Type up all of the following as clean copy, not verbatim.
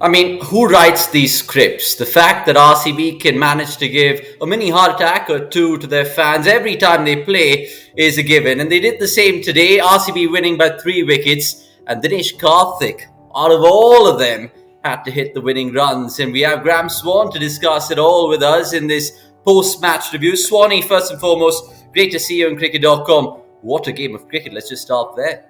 I mean, who writes these scripts? The fact that RCB can manage to give a mini heart attack or two to their fans every time they play is a given. And they did the same today. RCB winning by 3 wickets. And Dinesh Karthik, out of all of them, had to hit the winning runs. And we have Graeme Swann to discuss it all with us in this post-match review. Swanee, first and foremost, great to see you on cricket.com. What a game of cricket. Let's just start there.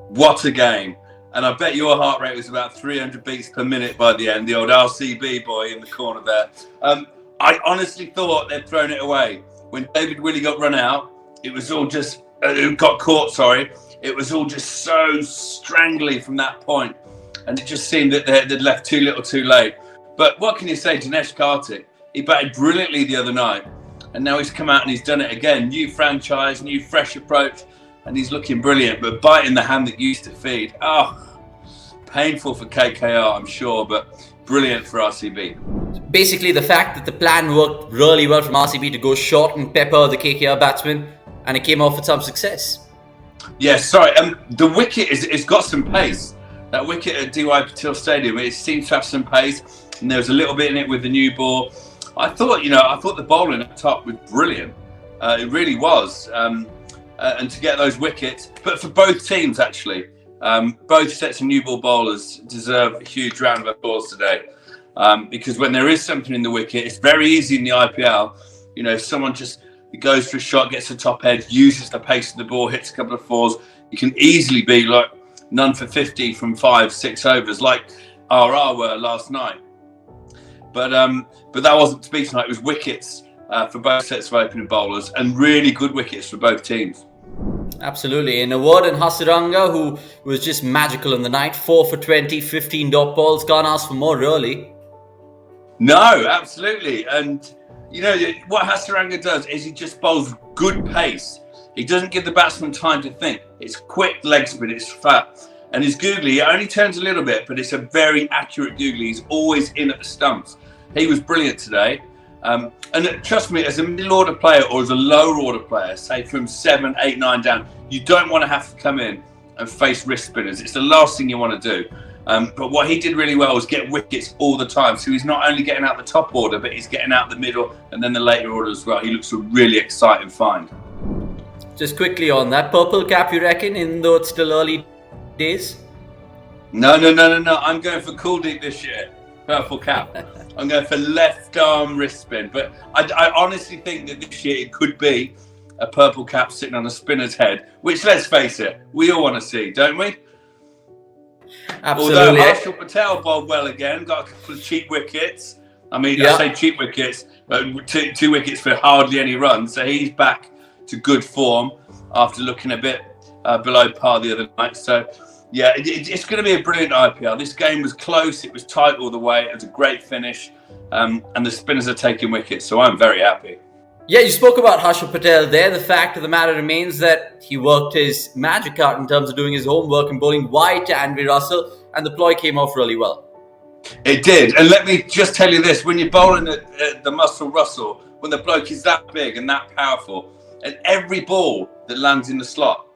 What a game. And I bet your heart rate was about 300 beats per minute by the end, the old RCB boy in the corner there. I honestly thought they'd thrown it away. When David Willey got run out, it was all just, got caught, sorry. It was all just so strangly from that point. And it just seemed that they'd left too little too late. But what can you say, Dinesh Karthik? He batted brilliantly the other night. And now he's come out and he's done it again. New franchise, new fresh approach. And he's looking brilliant, but biting the hand that used to feed. Oh, painful for KKR, I'm sure, but brilliant for RCB. Basically, the fact that the plan worked really well from RCB to go short and pepper the KKR batsman, and it came off with some success. Yeah, sorry. The wicket it's got some pace. That wicket at DY Patil Stadium, it seems to have some pace, and there was a little bit in it with the new ball. I thought the bowling up top was brilliant. It really was. And to get those wickets, but for both teams actually, both sets of new ball bowlers deserve a huge round of applause today, because when there is something in the wicket, it's very easy in the IPL. You know, if someone just goes for a shot, gets the top edge, uses the pace of the ball, hits a couple of fours, you can easily be like none for 50 from 5-6 overs, like RR were last night. But that wasn't to be tonight. It was wickets for both sets of opening bowlers, and really good wickets for both teams. Absolutely. And a word on Hasaranga, who was just magical in the night. 4 for 20, 15 dot balls. Can't ask for more, really. No, absolutely. And, you know, what Hasaranga does is he just bowls good pace. He doesn't give the batsman time to think. It's quick leg spin, it's fat. And his googly, it only turns a little bit, but it's a very accurate googly. He's always in at the stumps. He was brilliant today. And trust me, as a middle order player or as a lower order player, say from 7, 8, 9 down, you don't want to have to come in and face wrist spinners. It's the last thing you want to do. But what he did really well was get wickets all the time. So he's not only getting out the top order, but he's getting out the middle and then the later order as well. He looks a really exciting find. Just quickly on that purple cap, you reckon, even though it's still early days? No. I'm going for Kuldeep this year. Purple cap. I'm going for left arm wrist spin. But I honestly think that this year it could be a purple cap sitting on a spinner's head, which, let's face it, we all want to see, don't we? Absolutely. Although Harshal Patel bowled well again, got a couple of cheap wickets. I mean, I say cheap wickets, but two wickets for hardly any runs. So he's back to good form after looking a bit below par the other night. So, yeah, it's going to be a brilliant IPL. This game was close. It was tight all the way. It was a great finish. And the spinners are taking wickets. So I'm very happy. Yeah, you spoke about Harshal Patel there. The fact of the matter remains that he worked his magic out in terms of doing his homework and bowling wide to Andre Russell. And the ploy came off really well. It did. And let me just tell you this. When you're bowling at the Muscle Russell, when the bloke is that big and that powerful, and every ball that lands in the slot,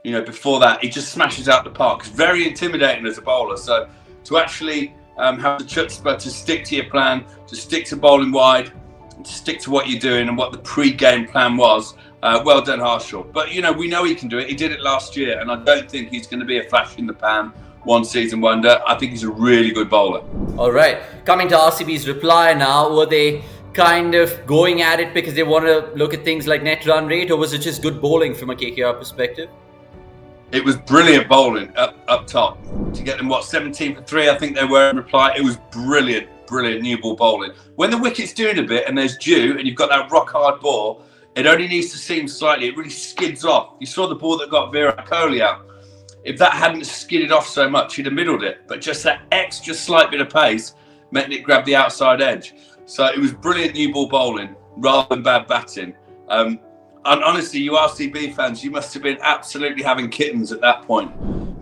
you know, before that, he just smashes out the park. It's very intimidating as a bowler. So to actually have the chutzpah to stick to your plan, to stick to bowling wide, and to stick to what you're doing and what the pre-game plan was, well done, Harshal. But, you know, we know he can do it. He did it last year, and I don't think he's going to be a flash in the pan, one season wonder. I think he's a really good bowler. All right. Coming to RCB's reply now, were they kind of going at it because they want to look at things like net run rate, or was it just good bowling from a KKR perspective? It was brilliant bowling up top to get them 17 for 3. I think they were in reply. It was brilliant new ball bowling. When the wicket's doing a bit and there's dew and you've got that rock hard ball, it only needs to seam slightly. It really skids off. You saw the ball that got Virat Kohli out. If that hadn't skidded off so much, he'd have middled it. But just that extra slight bit of pace meant it grabbed the outside edge. So it was brilliant new ball bowling rather than bad batting. And honestly, you RCB fans, you must have been absolutely having kittens at that point,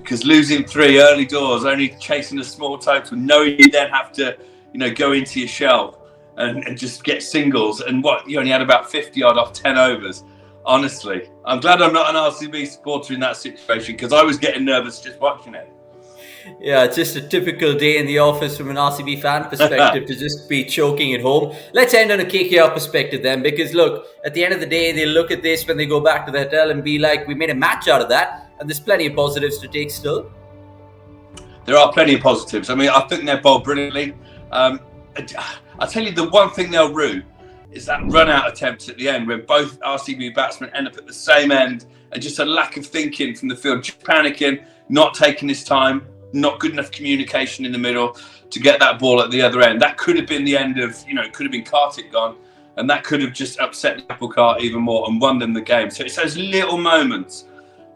because losing 3 early doors, only chasing a small total, knowing you then have to, you know, go into your shell and just get singles, and you only had about 50 odd off 10 overs. Honestly, I'm glad I'm not an RCB supporter in that situation, because I was getting nervous just watching it. Yeah, it's just a typical day in the office from an RCB fan perspective to just be choking at home. Let's end on a KKR perspective then, because look, at the end of the day, they look at this when they go back to the hotel and be like, we made a match out of that, and there's plenty of positives to take still. There are plenty of positives. I mean, I think they're bowled brilliantly. I tell you, the one thing they'll rue is that run-out attempts at the end where both RCB batsmen end up at the same end, and just a lack of thinking from the field, just panicking, not taking his time, not good enough communication in the middle to get that ball at the other end. That could have been the end of, it could have been Kartik gone, and that could have just upset the apple cart even more and won them the game. So it's those little moments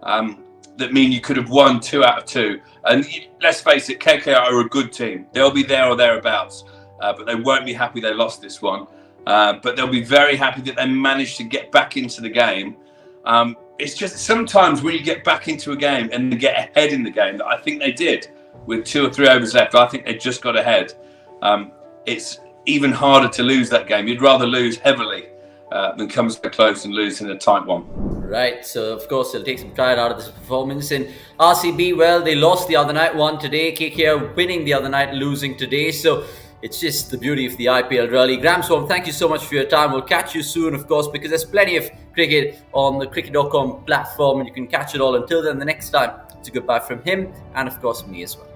that mean you could have won 2 out of 2. And let's face it, KKR are a good team. They'll be there or thereabouts, but they won't be happy they lost this one. But they'll be very happy that they managed to get back into the game. It's just sometimes when you get back into a game and get ahead in the game, that I think they did with 2 or 3 overs left. I think they just got ahead. It's even harder to lose that game. You'd rather lose heavily than come so close and lose in a tight one. Right, so of course they'll take some pride out of this performance. And RCB, well, they lost the other night, won today. KKR winning the other night, losing today. So it's just the beauty of the IPL, really. Graeme Swann, thank you so much for your time. We'll catch you soon, of course, because there's plenty of cricket on the cricket.com platform, and you can catch it all. Until then, the next time, it's a goodbye from him and, of course, me as well.